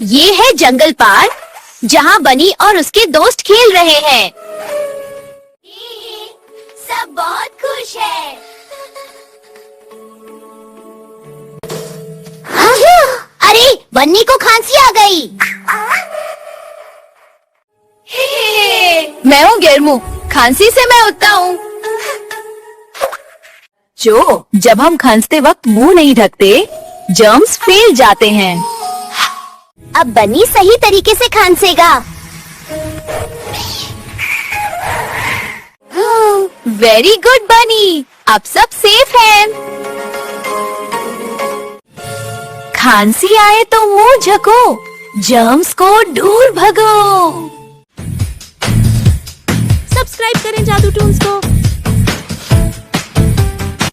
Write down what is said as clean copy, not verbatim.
ये है जंगल पार्क जहाँ बनी और उसके दोस्त खेल रहे हैं। सब बहुत खुश है। अरे बन्नी को खांसी आ गई। मैं हूँ गेरमू, खांसी से मैं उठता हूँ। जब हम खांसते वक्त मुंह नहीं ढकते, जर्म्स फैल जाते हैं। अब बन्नी सही तरीके से खांसेगा। वेरी गुड बनी, अब सब सेफ है। खांसी आए तो मुंह ढको, जर्म्स को दूर भगो। सब्सक्राइब करें जादू टून्स को।